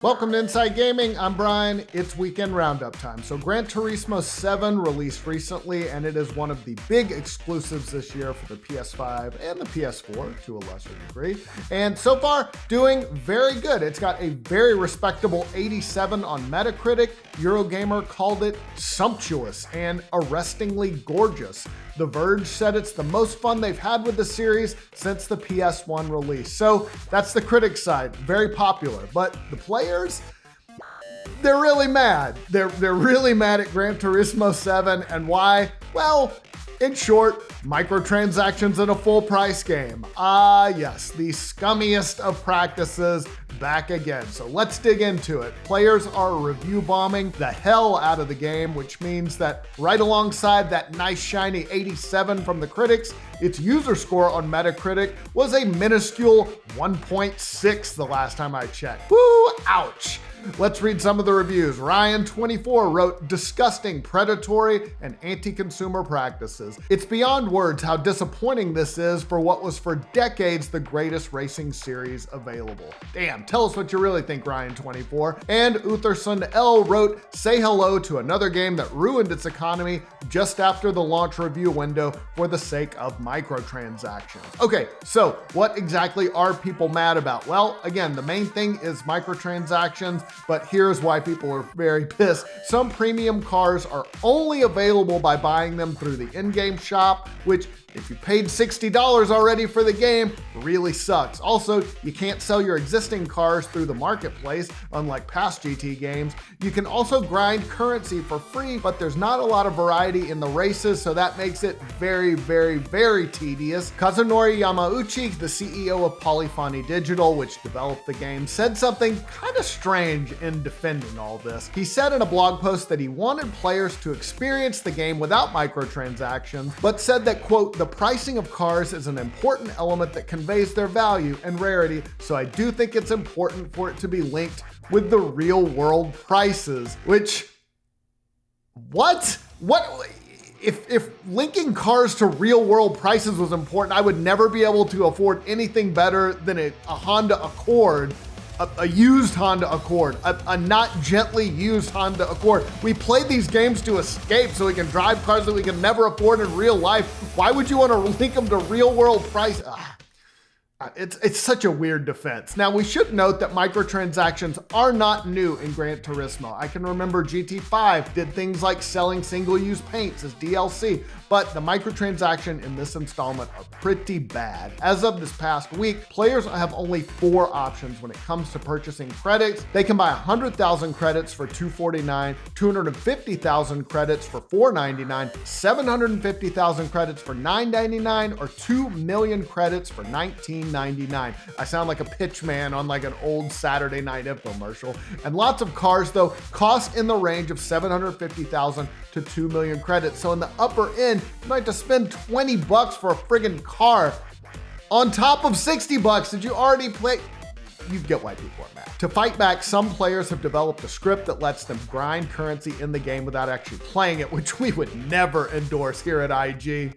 Welcome to Inside Gaming. I'm Brian. It's weekend roundup time. So Gran Turismo 7 released recently, and it is one of the big exclusives this year for the PS5 and the PS4 to a lesser degree. And so far, doing very good. It's got a very respectable 87 on Metacritic. Eurogamer called it sumptuous and arrestingly gorgeous. The Verge said it's the most fun they've had with the series since the PS1 release. So that's the critics side, very popular. But the players, they're really mad. They're really mad at Gran Turismo 7. And why? Well, in short, microtransactions in a full price game. Yes, the scummiest of practices back again. So let's dig into it. Players are review bombing the hell out of the game, which means that right alongside that nice shiny 87 from the critics, its user score on Metacritic was a minuscule 1.6 the last time I checked. Woo, ouch. Let's read some of the reviews. Ryan24 wrote, disgusting, predatory, and anti-consumer practices. It's beyond words how disappointing this is for what was for decades the greatest racing series available. Damn, tell us what you really think, Ryan24. And Utherson L wrote, say hello to another game that ruined its economy just after the launch review window for the sake of microtransactions. Okay, so what exactly are people mad about? Well, again, the main thing is microtransactions. But here's why people are very pissed. Some premium cars are only available by buying them through the in-game shop, which if you paid $60 already for the game, really sucks. Also, you can't sell your existing cars through the marketplace, unlike past GT games. You can also grind currency for free, but there's not a lot of variety in the races, so that makes it very, very, very tedious. Kazunori Yamauchi, the CEO of Polyphony Digital, which developed the game, said something kind of strange in defending all this. He said in a blog post that he wanted players to experience the game without microtransactions, but said that, quote, the pricing of cars is an important element that conveys their value and rarity, so I do think it's important for it to be linked with the real world prices, which, what? If linking cars to real world prices was important, I would never be able to afford anything better than a Honda Accord, a used Honda Accord, a not gently used Honda Accord. We play these games to escape so we can drive cars that we can never afford in real life. Why would you want to link them to real world price? It's such a weird defense. Now, we should note that microtransactions are not new in Gran Turismo. I can remember GT5 did things like selling single-use paints as DLC, but the microtransaction in this installment are pretty bad. As of this past week, players have only 4 options when it comes to purchasing credits. They can buy 100,000 credits for $249, 250,000 credits for $499, 750,000 credits for $999, or 2 million credits for $19.99. I sound like a pitch man on like an old Saturday night infomercial. And lots of cars, though, cost in the range of 750,000 to 2 million credits. So in the upper end, you might have to spend 20 bucks for a friggin' car on top of 60 bucks. Did you already play? You get why people are mad. To fight back, some players have developed a script that lets them grind currency in the game without actually playing it, which we would never endorse here at IG.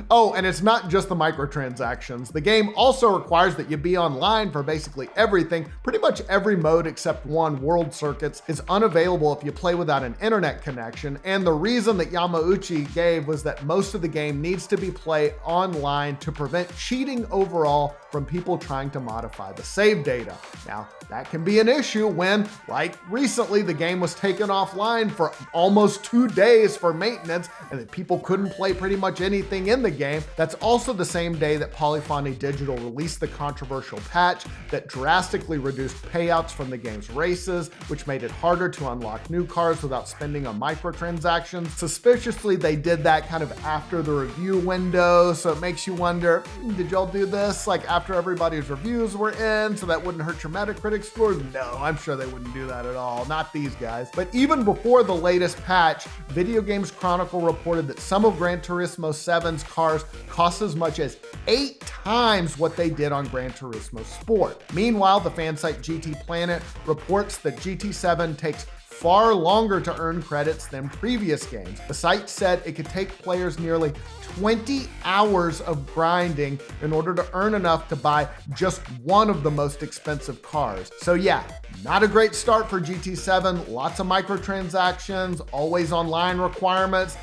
Oh, and it's not just the microtransactions. The game also requires that you be online for basically everything. Pretty much every mode except one, World Circuits, is unavailable if you play without an internet connection. And the reason that Yamauchi gave was that most of the game needs to be played online to prevent cheating overall from people trying to modify the save data. Now, that can be an issue when, like recently, the game was taken offline for almost 2 days for maintenance and that people couldn't play pretty much anything in the game. That's also the same day that Polyphony Digital released the controversial patch that drastically reduced payouts from the game's races, which made it harder to unlock new cars without spending on microtransactions. Suspiciously, they did that kind of after the review window, so it makes you wonder, did y'all do this like after everybody's reviews were in so that wouldn't hurt your Metacritic scores? No, I'm sure they wouldn't do that at all. Not these guys. But even before the latest patch, Video Games Chronicle reported that some of Gran Turismo 7's cars cost as much as 8 times what they did on Gran Turismo Sport. Meanwhile, the fan site GT Planet reports that GT7 takes far longer to earn credits than previous games. The site said it could take players nearly 20 hours of grinding in order to earn enough to buy just one of the most expensive cars. So yeah, not a great start for GT7. Lots of microtransactions, always online requirements.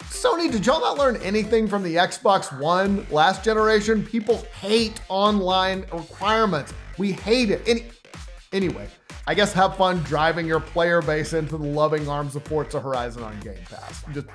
Sony, did y'all not learn anything from the Xbox One last generation? People hate online requirements. We hate it. Anyway, I guess have fun driving your player base into the loving arms of Forza Horizon on Game Pass. Just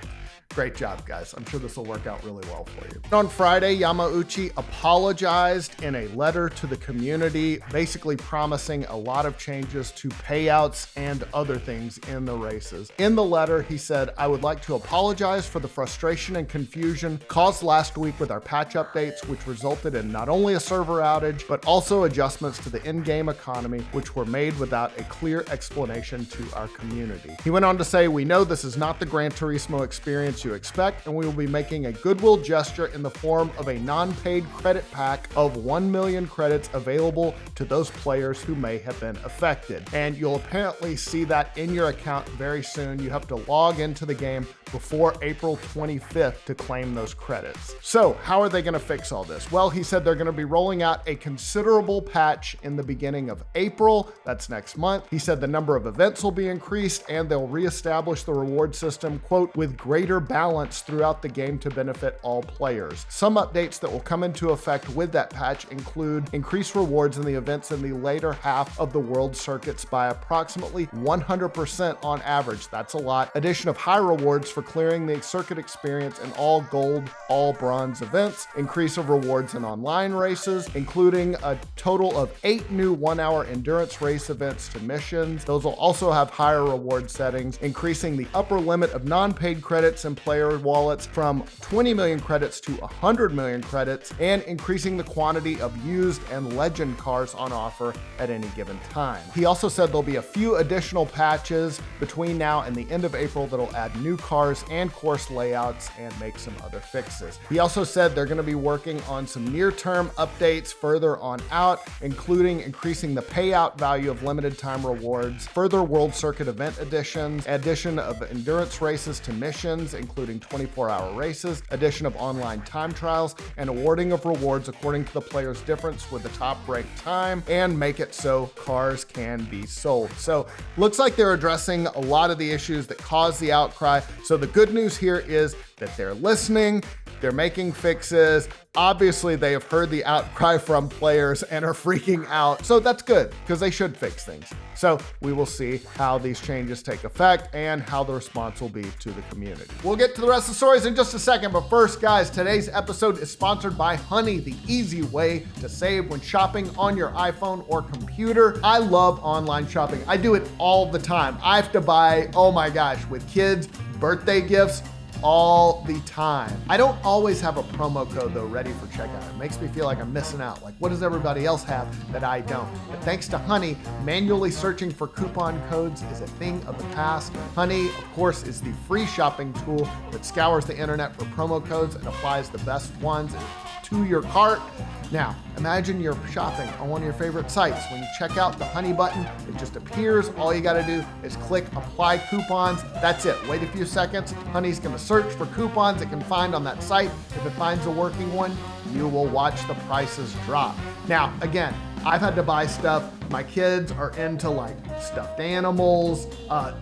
great job, guys. I'm sure this will work out really well for you. On Friday, Yamauchi apologized in a letter to the community, basically promising a lot of changes to payouts and other things in the races. In the letter, he said, "I would like to apologize for the frustration and confusion caused last week with our patch updates, which resulted in not only a server outage, but also adjustments to the in-game economy, which were made without a clear explanation to our community." He went on to say, "We know this is not the Gran Turismo experience you expect, and we will be making a goodwill gesture in the form of a non-paid credit pack of 1 million credits available to those players who may have been affected." And you'll apparently see that in your account very soon. You have to log into the game before April 25th to claim those credits. So how are they going to fix all this? Well, he said they're going to be rolling out a considerable patch in the beginning of April. That's next month. He said the number of events will be increased and they'll reestablish the reward system, quote, with greater balance throughout the game to benefit all players. Some updates that will come into effect with that patch include increased rewards in the events in the later half of the world circuits by approximately 100% on average. That's a lot. Addition of high rewards for clearing the circuit experience in all gold, all bronze events. Increase of rewards in online races, including a total of 8 new 1-hour endurance race events to missions. Those will also have higher reward settings, increasing the upper limit of non-paid credits in player wallets from 20 million credits to 100 million credits, and increasing the quantity of used and legend cars on offer at any given time. He also said there'll be a few additional patches between now and the end of April that'll add new cars and course layouts and make some other fixes. He also said they're going to be working on some near-term updates further on out, including increasing the payout value of limited time rewards, further World Circuit event additions, addition of endurance races to missions, including 24-hour races, addition of online time trials, and awarding of rewards according to the player's difference with the top-ranked time, and make it so cars can be sold. So looks like they're addressing a lot of the issues that caused the outcry. So the good news here is that they're listening, they're making fixes. Obviously, they have heard the outcry from players and are freaking out. So that's good, because they should fix things. So we will see how these changes take effect and how the response will be to the community. We'll get to the rest of the stories in just a second, but first, guys, today's episode is sponsored by Honey, the easy way to save when shopping on your iPhone or computer. I love online shopping. I do it all the time. I have to buy, oh my gosh, with kids, birthday gifts, all the time. I don't always have a promo code though ready for checkout. It makes me feel like I'm missing out. Like, what does everybody else have that I don't? But thanks to Honey, manually searching for coupon codes is a thing of the past. Honey, of course, is the free shopping tool that scours the internet for promo codes and applies the best ones to your cart. Now, imagine you're shopping on one of your favorite sites. When you check out the Honey button, it just appears. All you gotta do is click apply coupons. That's it. Wait a few seconds. Honey's gonna search for coupons it can find on that site. If it finds a working one, you will watch the prices drop. Now, again, I've had to buy stuff. My kids are into like stuffed animals,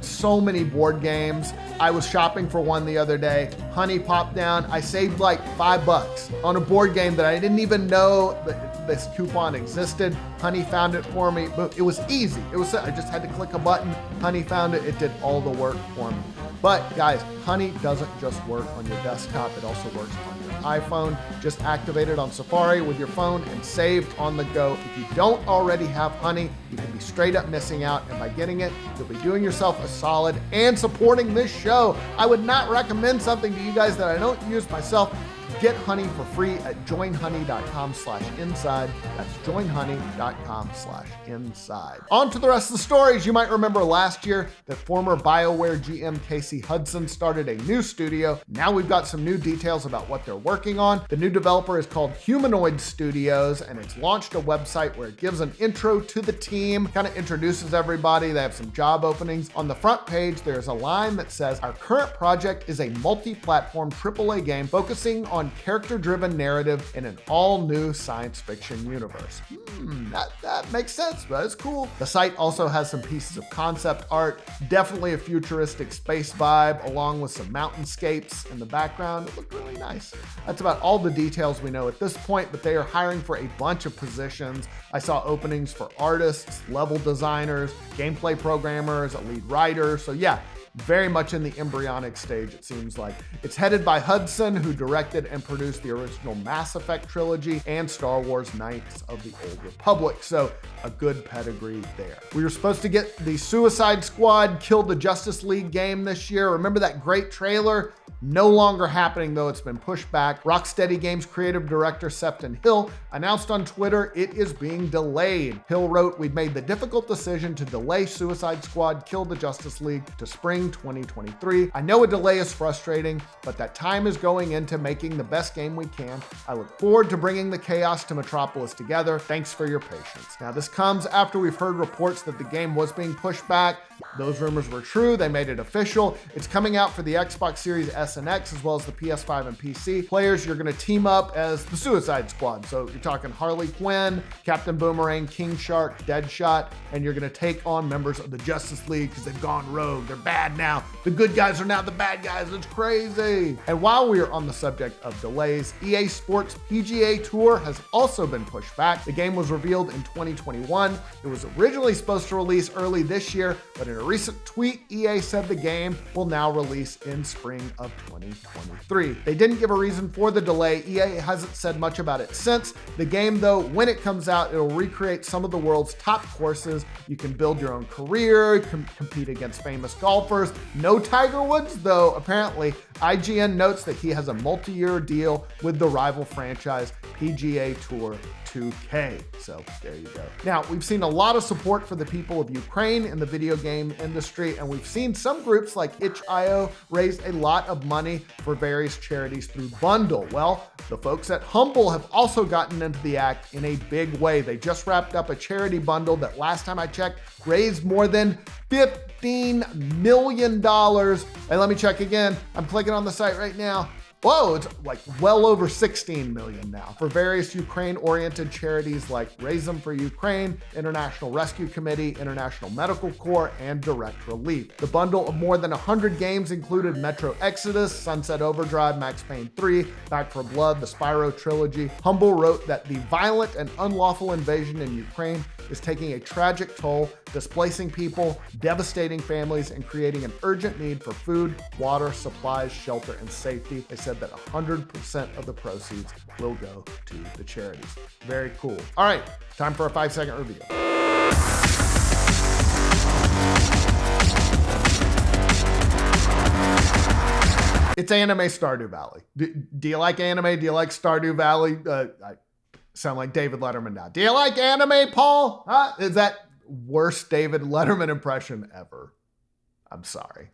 so many board games. I was shopping for one the other day. Honey popped down. I saved like $5 on a board game that I didn't even know that this coupon existed. Honey found it for me, but it was easy. I just had to click a button. Honey found it. It did all the work for me. But guys, Honey doesn't just work on your desktop. It also works on your iPhone. Just activate it on Safari with your phone and saved on the go. If you don't already have Honey, you can be straight up missing out. And by getting it, you'll be doing yourself a solid and supporting this show. I would not recommend something to you guys that I don't use myself. Get honey for free at joinhoney.com/inside. That's joinhoney.com/inside. On to the rest of the stories. You might remember last year that former BioWare GM Casey Hudson started a new studio. Now we've got some new details about what they're working on. The new developer is called Humanoid Studios, and it's launched a website where it gives an intro to the team, kind of introduces everybody. They have some job openings. On the front page, there's a line that says, "Our current project is a multi-platform AAA game focusing on character-driven narrative in an all-new science fiction universe." That makes sense, but it's cool. The site also has some pieces of concept art, definitely a futuristic space vibe, along with some mountainscapes in the background. It looked really nice. That's about all the details we know at this point, but they are hiring for a bunch of positions. I saw openings for artists, level designers, gameplay programmers, a lead writer. So yeah, very much in the embryonic stage, it seems like. It's headed by Hudson, who directed and produced the original Mass Effect trilogy and Star Wars Knights of the Old Republic, so a good pedigree there. We were supposed to get the Suicide Squad Kill the Justice League game this year. Remember that great trailer? No longer happening, though. It's been pushed back. Rocksteady Games creative director Sefton Hill announced on Twitter it is being delayed. Hill wrote, "We've made the difficult decision to delay Suicide Squad Kill the Justice League to spring 2023. I know a delay is frustrating, but that time is going into making the best game we can. I look forward to bringing the chaos to Metropolis together. Thanks for your patience." Now, this comes after we've heard reports that the game was being pushed back. Those rumors were true. They made it official. It's coming out for the Xbox Series S and X, as well as the PS5 and PC. Players, you're going to team up as the Suicide Squad. So you're talking Harley Quinn, Captain Boomerang, King Shark, Deadshot, and you're going to take on members of the Justice League because they've gone rogue. They're bad now. The good guys are now the bad guys. It's crazy. And while we are on the subject of delays, EA Sports PGA Tour has also been pushed back. The game was revealed in 2021. It was originally supposed to release early this year, but in a recent tweet, EA said the game will now release in spring of 2023. They didn't give a reason for the delay. EA hasn't said much about it since. The game, though, when it comes out, it'll recreate some of the world's top courses. You can build your own career, compete against famous golfers. No Tiger Woods, though. Apparently, IGN notes that he has a multi-year deal with the rival franchise PGA Tour 2K. So there you go. Now, we've seen a lot of support for the people of Ukraine in the video game industry, and we've seen some groups like itch.io raise a lot of money for various charities through Bundle. Well, the folks at Humble have also gotten into the act in a big way. They just wrapped up a charity bundle that last time I checked raised more than $15 million. Hey, let me check again. I'm clicking on the site right now. Whoa, it's like well over 16 million now for various Ukraine-oriented charities like Raise Them for Ukraine, International Rescue Committee, International Medical Corps, and Direct Relief. The bundle of more than 100 games included Metro Exodus, Sunset Overdrive, Max Payne 3, Back 4 Blood, the Spyro trilogy. Humble wrote that the violent and unlawful invasion in Ukraine is taking a tragic toll, displacing people, devastating families, and creating an urgent need for food, water, supplies, shelter, and safety. They said that 100% of the proceeds will go to the charities. Very cool. All right, time for a 5-second review. It's anime Stardew Valley. Do you like anime? Do you like Stardew Valley? I sound like David Letterman now. Do you like anime, Paul? Huh? Is that worst David Letterman impression ever? I'm sorry.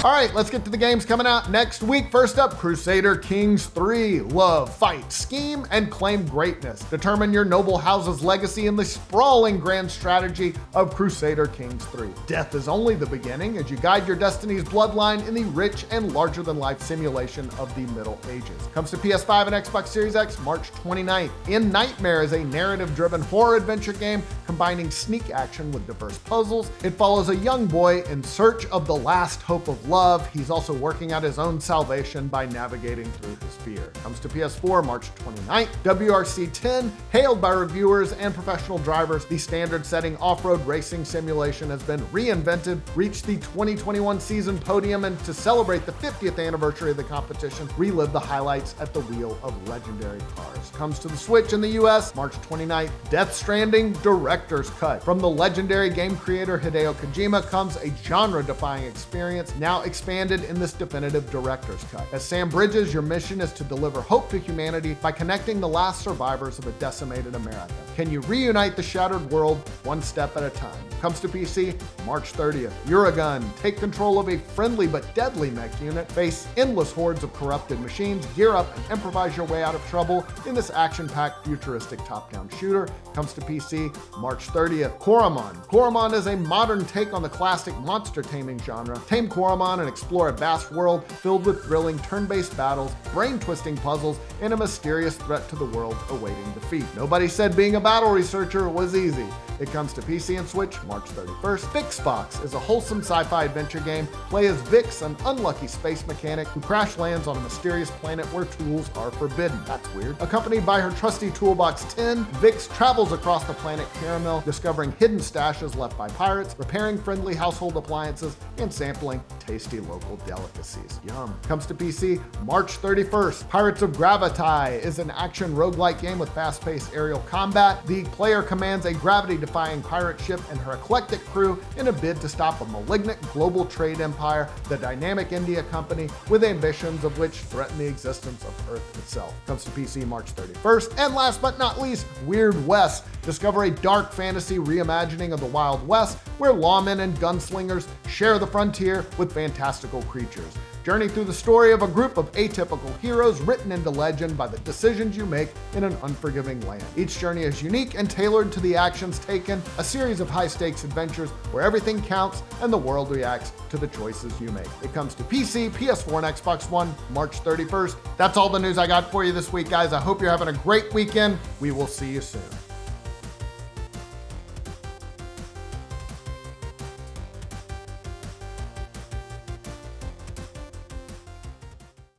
All right, let's get to the games coming out next week. First up, Crusader Kings 3. Love, fight, scheme, and claim greatness. Determine your noble house's legacy in the sprawling grand strategy of Crusader Kings 3. Death is only the beginning as you guide your destiny's bloodline in the rich and larger-than-life simulation of the Middle Ages. Comes to PS5 and Xbox Series X March 29th. In Nightmare is a narrative-driven horror adventure game combining sneak action with diverse puzzles. It follows a young boy in search of the last hope of love. He's also working out his own salvation by navigating through his fear. Comes to PS4 March 29th. WRC 10, hailed by reviewers and professional drivers, the standard setting off-road racing simulation has been reinvented, reached the 2021 season podium, and to celebrate the 50th anniversary of the competition, relive the highlights at the wheel of legendary cars. Comes to the Switch in the US March 29th. Death Stranding Director's Cut. From the legendary game creator Hideo Kojima comes a genre genre-defying experience, now expanded in this definitive director's cut. As Sam Bridges, your mission is to deliver hope to humanity by connecting the last survivors of a decimated America. Can you reunite the shattered world one step at a time? Comes to PC March 30th. Eurogun, take control of a friendly but deadly mech unit, face endless hordes of corrupted machines, gear up and improvise your way out of trouble in this action-packed futuristic top-down shooter. Comes to PC March 30th. Coromon. Coromon is a modern take on the classic monster taming genre. Tame Coromon and explore a vast world filled with thrilling turn-based battles, brain-twisting puzzles, and a mysterious threat to the world awaiting defeat. Nobody said being a battle researcher was easy. It comes to PC and Switch March 31st. VixBox is a wholesome sci-fi adventure game. Play as Vix, an unlucky space mechanic who crash lands on a mysterious planet where tools are forbidden. That's weird. Accompanied by her trusty toolbox 10, Vix travels across the planet Caramel, discovering hidden stashes left by pirates, repairing friendly household appliances, and sampling tasty local delicacies. Yum. Comes to PC March 31st. Pirates of Gravitae is an action roguelike game with fast-paced aerial combat. The player commands a gravity-defying pirate ship and her eclectic crew in a bid to stop a malignant global trade empire, the dynamic India company, with ambitions of which threaten the existence of Earth itself. Comes to PC March 31st. And last but not least, Weird West. Discover a dark fantasy reimagining of the Wild West, where lawmen and gunslingers share the frontier with fantastical creatures. Journey through the story of a group of atypical heroes written into legend by the decisions you make in an unforgiving land. Each journey is unique and tailored to the actions taken, a series of high-stakes adventures where everything counts and the world reacts to the choices you make. It comes to PC, PS4, and Xbox One March 31st. That's all the news I got for you this week, guys. I hope you're having a great weekend. We will see you soon.